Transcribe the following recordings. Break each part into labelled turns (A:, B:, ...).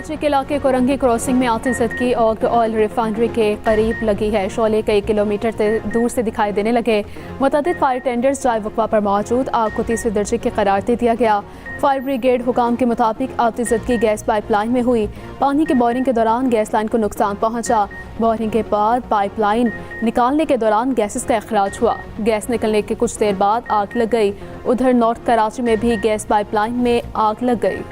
A: कराची के इलाके कोरंगी क्रॉसिंग में आतिशदगी ऑयल रिफाइनरी के करीब लगी है। शोले कई किलोमीटर दूर से दिखाई देने लगे। मुतअद्दिद फायर टेंडर्स जाए वक़्फ़ा पर मौजूद। आग को तीसरे दर्जे के करार दे दिया गया। फायर ब्रिगेड हुकाम के मुताबिक आतिशदगी गैस पाइपलाइन में हुई। पानी के बोरिंग के दौरान गैस लाइन को नुकसान पहुंचा। बोरिंग के बाद पाइपलाइन निकालने के दौरान गैसेस का अखराज हुआ। गैस निकलने के कुछ देर बाद आग लग गई। उधर नॉर्थ कराची में भी गैस पाइपलाइन में आग लग गई।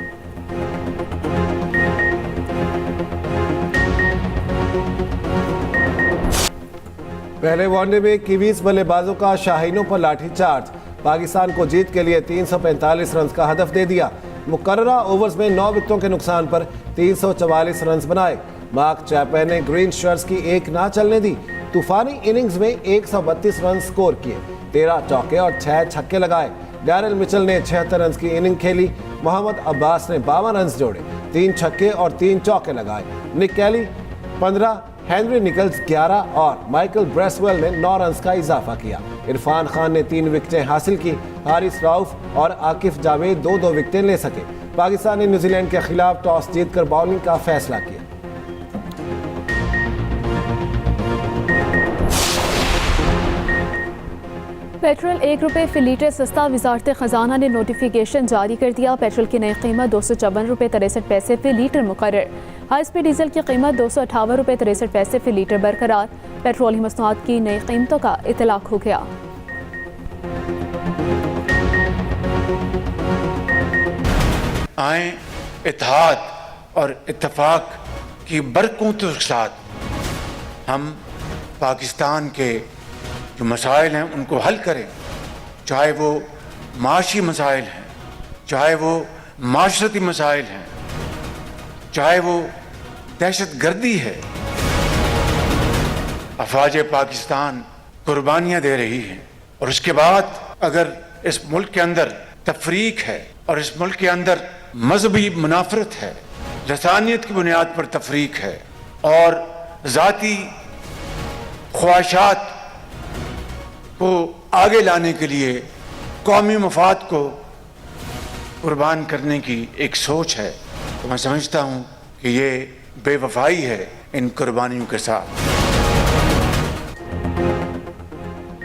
B: पहले वनडे में कीवीज बल्लेबाजों का शाहीनों पर लाठीचार्ज। पाकिस्तान को जीत के लिए 345 रन का हदफ दे दिया। मुकर्ररा ओवर्स में 9 विकेटों के नुकसान पर 344 रन बनाए। मार्क चैपमैन ने ग्रीन शर्ट्स की एक ना चलने दी। तूफानी इनिंग्स में 132 रन स्कोर किए, 13 चौके और 6 छक्के लगाए। डैरिल मिचेल ने 76 रन की इनिंग खेली। मोहम्मद अब्बास ने 52 रन जोड़े, 3 छक्के और 3 चौके लगाए। निक कैली 15, हेनरी निकल्स 11 और माइकल ब्रेसवेल ने 9 रन का इजाफा किया। इरफान खान ने 3 विकेटें हासिल की। हारिस राउफ और आकिफ जावेद 2-2 विकेटें ले सके। पाकिस्तान ने न्यूजीलैंड के खिलाफ टॉस जीतकर बॉलिंग का फैसला किया।
A: पेट्रोल 1 रुपये फी लीटर सस्ता। वजारत खजाना ने नोटिफिकेशन जारी कर दिया। पेट्रोल की नई कीमत 254 रुपये 63 पैसे फी लीटर मुकर्रर। हाई स्पीड डीजल की कीमत 258 रुपये 63 पैसे फी लीटर बरकरार। पेट्रोलियम मसनूआत की नई कीमतों का इतलाक हो गया।
C: आए इत्तेहाद और इत्तेफाक की बरकतों के साथ हम पाकिस्तान के जो मसाइल हैं उनको हल करें, चाहे वो माशी मसाइल हैं, चाहे वो माशरती मसाइल हैं, चाहे वो दहशत गर्दी है। अफवाज पाकिस्तान कुर्बानियाँ दे रही हैं और उसके बाद अगर इस मुल्क के अंदर तफरीक है और इस मुल्क के अंदर मजहबी मुनाफरत है, लसानियत की बुनियाद पर तफरीक है और ज़ाती ख्वाहिशात को आगे लाने के लिए कौमी मफाद को कुर्बान करने की एक सोच है, तो मैं समझता हूँ कि ये बेवफाई है इन कुर्बानियों के साथ।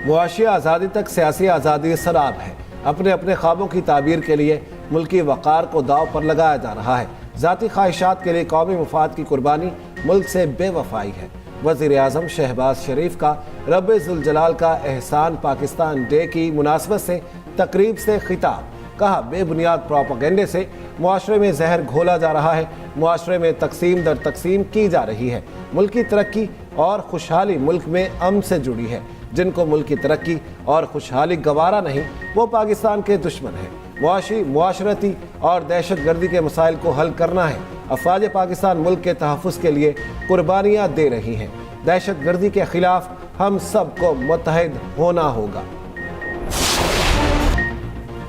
B: मुआशी आज़ादी तक सियासी आज़ादी सराब है। अपने अपने ख्वाबों की ताबीर के लिए मुल्की वक़ार को दाव पर लगाया जा रहा है। ज़ाती ख्वाहिशात के लिए कौमी मफाद की कुर्बानी मुल्क से बेवफाई है। वज़ीर आज़म शहबाज शरीफ का रब्बे ज़ुल जलाल का एहसान पाकिस्तान डे की मुनासबत से तकरीब से खिताब। कहा, बेबुनियाद प्रोपेगेंडे से मुआशरे में जहर घोला जा रहा है। मुआशरे में तकसीम दर तकसीम की जा रही है। मुल्क की तरक्की और खुशहाली मुल्क में अमन से जुड़ी है। जिनको मुल्क की तरक्की और खुशहाली गवारा नहीं, वो पाकिस्तान के दुश्मन हैं। मुआशी, मुआशरती और दहशत गर्दी के मसाइल को हल करना है। अफवाज पाकिस्तान मुल्क के तहफ़्फ़ुज़ के लिए कुर्बानियाँ दे रही हैं। दहशत गर्दी के खिलाफ हम सबको मुत्तहिद होना होगा।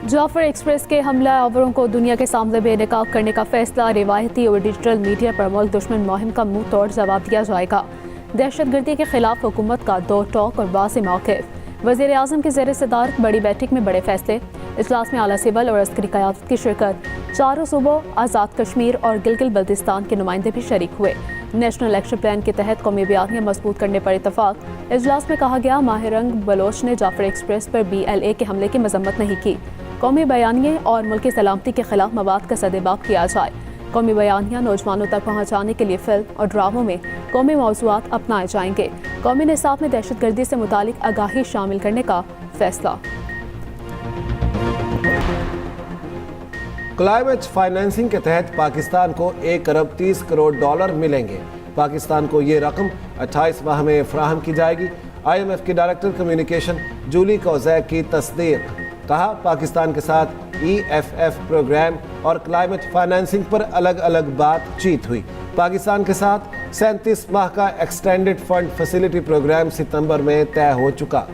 A: जाफर एक्सप्रेस के हमला आवरों को दुनिया के सामने बेनकाब करने का फैसला। रिवायती और डिजिटल मीडिया पर मुल्क दुश्मन मुहिम का मुंह तोड़ जवाब दिया जाएगा। दहशत गर्दी के खिलाफ हुकूमत का दो टोक और वाज़ेह मौक़िफ़। वज़ीर आज़म की ज़ेर सदारत बड़ी बैठक में बड़े फैसले। इजलास में आला सिविल और अस्करी क़यादत की शिरकत। चारों सूबों आज़ाद कश्मीर और गिलगित बल्तिस्तान के नुमाइंदे भी शरीक हुए। नेशनल एक्शन प्लान के तहत कौमी बयानियाँ मजबूत करने पर इतफाक़। इजलास में कहा गया, माहिरंग बलोच ने जाफर एक्सप्रेस पर BLA के हमले की मजम्मत नहीं की। कौमी बयानिए और मुल्की सलामती के खिलाफ मवाद का सदेबाप किया जाए। कौमी बयानियाँ नौजवानों तक पहुँचाने के लिए फिल्म और ड्रामों में कौमी मौज़ूआत अपनाए जाएंगे। कौमी निसाब में दहशत गर्दी से मुतालिक आगाही शामिल करने का फैसला।
B: क्लाइमेट फाइनेंसिंग के तहत पाकिस्तान को 1 अरब 30 करोड़ डॉलर मिलेंगे। पाकिस्तान को ये रकम 28 माह में फराहम की जाएगी। IMF की डायरेक्टर कम्युनिकेशन जूली कोज़ैक की तस्दीक। कहा, पाकिस्तान के साथ EFF प्रोग्राम और क्लाइमेट फाइनेंसिंग पर अलग अलग बातचीत हुई। पाकिस्तान के साथ 37 माह का एक्सटेंडेड फंड फैसिलिटी प्रोग्राम सितंबर में तय हो चुका।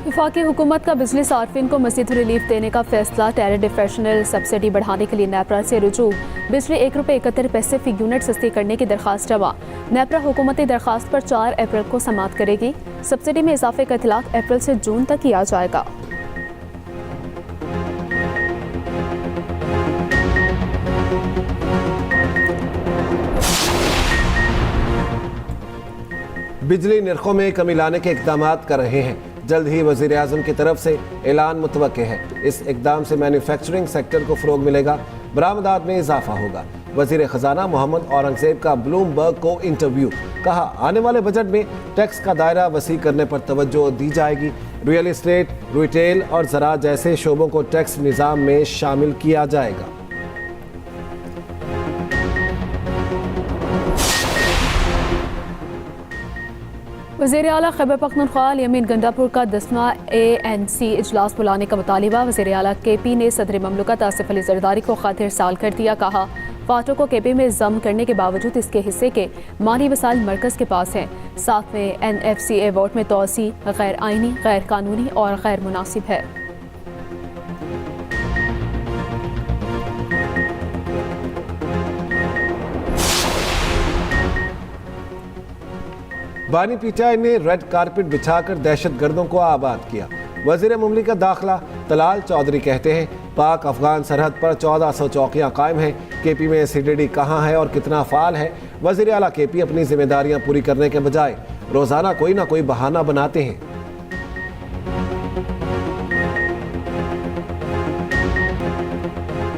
A: वफाकी हुकूमत का बिजली सार्फिन को मज़ीद रिलीफ देने का फैसला। टैरिफ डिफरेंशियल सब्सिडी बढ़ाने के लिए नेपरा से रुजू। बिजली ₹1.71 फी यूनिट सस्ती करने की दरख्वास्त जमा। नेपरा हुकूमती दरख्वास्त पर 4 अप्रैल को समाअत करेगी। सब्सिडी में इजाफे का इतलाक अप्रैल से जून तक किया जाएगा।
B: बिजली निर्खों में कमी लाने के इकदाम कर रहे हैं। जल्द ही वज़ीर आज़म की तरफ से ऐलान मुतवक्के है। इस इकदाम से मैन्युफैक्चरिंग सेक्टर को फ़रोग मिलेगा, बरामदात में इजाफा होगा। वज़ीर ख़जाना मोहम्मद औरंगज़ेब का ब्लूमबर्ग को इंटरव्यू। कहा, आने वाले बजट में टैक्स का दायरा वसी करने पर तवज्जो दी जाएगी। रियल एस्टेट, रिटेल और ज़राअत जैसे शोबों को टैक्स निज़ाम में शामिल किया जाएगा।
A: वज़ीर आला खैबर पख्तूनख्वा यमीन गंडापुर का 10वां ANC इजलास बुलाने का मुतालिबा। वज़ीर आला KP ने सदर ममलकत आसिफ अली ज़रदारी को ख़त इरसाल कर दिया। कहा, फाटो को KP में ज़म करने के बावजूद इसके हिस्से के माली वसाइल मरकज़ के पास हैं। 7वें NFCA वोट में तोसी गैर आइनी, गैर कानूनी और गैर मुनासिब है।
B: बानी PTI ने रेड कारपेट बिछाकर दहशत गर्दों को आबाद किया। वज़ीर मुमलिकत दाखिला तलाल चौधरी कहते हैं, पाक अफगान सरहद पर 1400 चौकियाँ कायम हैं। KP में CDD कहाँ है और कितना फ़ाल है? वज़ीर आला KP अपनी जिम्मेदारियाँ पूरी करने के बजाय रोज़ाना कोई ना कोई बहाना बनाते हैं।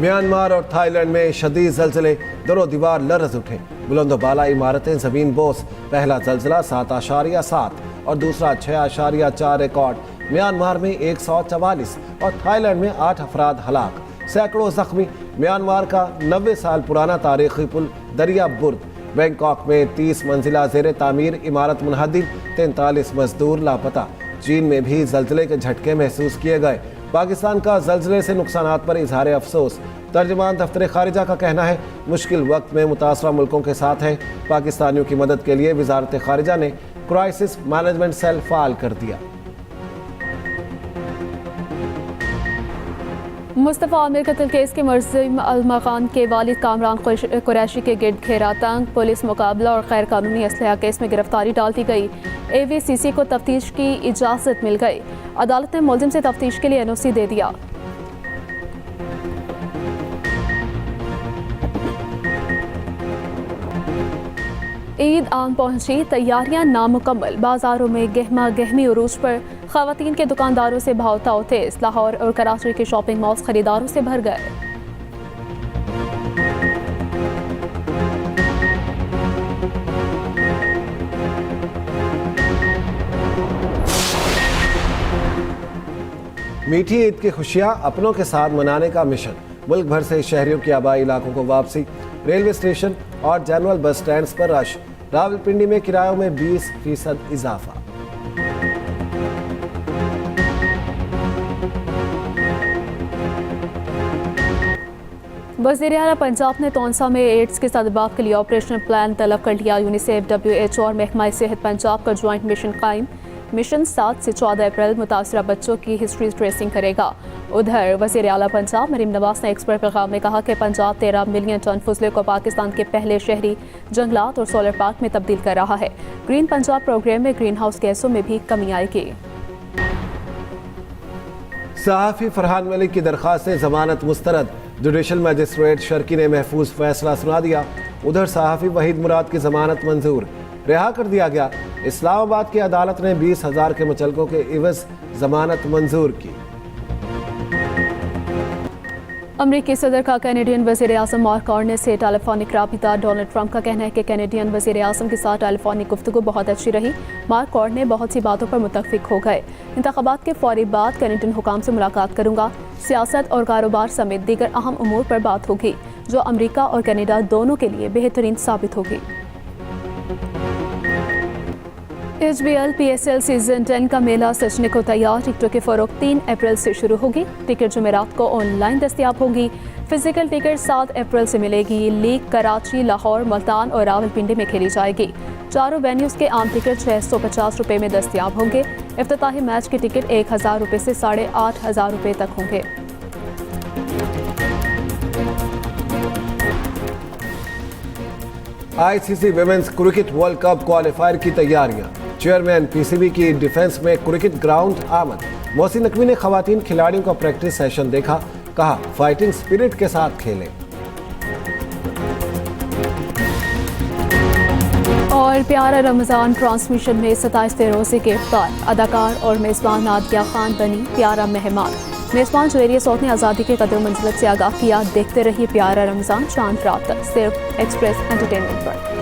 B: म्यांमार और थाईलैंड में शदीद ज़लज़ले, दरो दीवार लरज़ उठे। बुलंद बाला इमारतें ज़मीन बोस। पहला ज़लज़ला 7.7 और दूसरा 6.4 रिकॉर्ड। म्यांमार में 144 और थाईलैंड में 8 अफराद हलाक, सैकड़ों जख्मी। म्यांमार का 90 साल पुराना तारीखी पुल दरिया बुर्द। बैंकॉक में 30 मंजिला ज़ेर तामीर इमारत मुनहदिम, 43 मजदूर लापता। चीन में भी ज़लज़ले के झटके महसूस किए गए। पाकिस्तान का ज़लज़ले से नुकसानात पर इजहार अफसोस। तर्जमान दफ्तर खारिजा का कहना है, मुश्किल वक्त में मुतासरा मुल्कों के साथ है। पाकिस्तानियों की मदद के लिए वजारत खारिजा ने क्राइसिस मैनेजमेंट सेल फाल कर दिया।
A: मुस्तफ़ा आमिर कत्ल केस के मुलज़िम अलमा खान के वालिद कामरान कुरैशी के गिर्द घेरा तंग। पुलिस मुकाबला और गैर कानूनी असलहा केस में गिरफ्तारी डाल दी गई। AVCC को तफ्तीश की इजाज़त मिल गई। अदालत ने मुलजिम से तफ्तीश के लिए NOC दे दिया। ईद आन पहुंची, तैयारियां नामुकम्मल। बाजारों में गहमा गहमी उरूज पर ख़वातीन के दुकानदारों से भावताव तेज। लाहौर और कराची के शॉपिंग मॉल्स खरीदारों से भर गए।
B: मीठी ईद की खुशियां अपनों के साथ मनाने का मिशन। मुल्क भर से शहरियों की आबाई इलाकों को वापसी। रेलवे स्टेशन और जनरल बस स्टैंड्स पर रश। रावलपिंडी में किरायों में 20% इजाफा।
A: वज़ीर आला पंजाब ने तौंसा में एड्स के सदबाब के लिए ऑपरेशनल प्लान तलब कर लिया। यूनिसेफ, WHO और महकमा सेहत पंजाब का ज्वाइंट मिशन कायम। मिशन 7 से 14 अप्रैल मुतासरा बच्चों की हिस्ट्री ट्रेसिंग करेगा। उधर वज़ीर आला पंजाब मरीम नवाज ने एक्सपर्ट पैगाम में कहा कि पंजाब 13 मिलियन टन फजले को पाकिस्तान के पहले शहरी जंगलात और सोलर पार्क में तब्दील कर रहा है। ग्रीन पंजाब प्रोग्राम में ग्रीन हाउस गैसों में भी कमी आएगी।
B: सहाफ़ी फरहान मलिक की दरख्वास्त से जमानत मुस्तरद। जुडिशल मजिस्ट्रेट शर्की ने महफूज फैसला सुना दिया। उधर सहाफ़ी वहीद मुराद की जमानत मंजूर, रिहा कर दिया गया। इस्लामाबाद की अदालत ने 20,000 के मुचलकों के इवज़ जमानत मंजूर की।
A: अमरीकी सदर का कैनेडियन वज़ीर आज़म मार्क कार्ने से टेलीफोनिक राबिता। डोनाल्ड ट्रंप का कहना है कि कैनेडियन वज़ीर आज़म के साथ टेलीफोनिक गुफ्तगू बहुत अच्छी रही। मार्क कार्ने बहुत सी बातों पर मुत्तफ़िक हो गए। इंतख़ाबात के फौरी बाद कैनेडियन हुकाम से मुलाकात करूँगा। सियासत और कारोबार समेत दीगर अहम उमूर पर बात होगी जो अमरीका और कनाडा दोनों के लिए बेहतरीन साबित होगी। HBL PSL सीजन 10 का मेला सजने को तैयार। टिकटों की फरोख्त 3 अप्रैल से शुरू होगी। टिकट जुमेरात को ऑनलाइन दस्तयाब होगी। फिजिकल टिकट 7 अप्रैल से मिलेगी। लीग कराची, लाहौर, मुल्तान और रावलपिंडी में खेली जाएगी। चारों वेन्यूज़ के आम टिकट 650 रुपये में दस्तयाब होंगे। इफ्तिताही मैच के टिकट 1000 रुपये से 8500 रुपये तक होंगे।
B: ICC women's cricket world cup qualifier की तैयारियां। चेयरमैन पीसीबी की डिफेंस में क्रिकेट ग्राउंड आमद। मोहसिन नकवी ने खवातीन खिलाड़ियों का प्रैक्टिस सेशन देखा, कहा फाइटिंग स्पिरिट के साथ खेलें।
A: और प्यारा रमज़ान ट्रांसमिशन में 27 रोज़े के इफ्तार। अदाकार और मेज़बान नादिया खान बनी प्यारा मेहमान। मेज़बान जवेरिया सौद ने आज़ादी के कदर मंजिलत से आगाह किया। देखते रहिए प्यारा रमज़ान चांद रात तक, सिर्फ एक्सप्रेस एंटरटेनमेंट पर।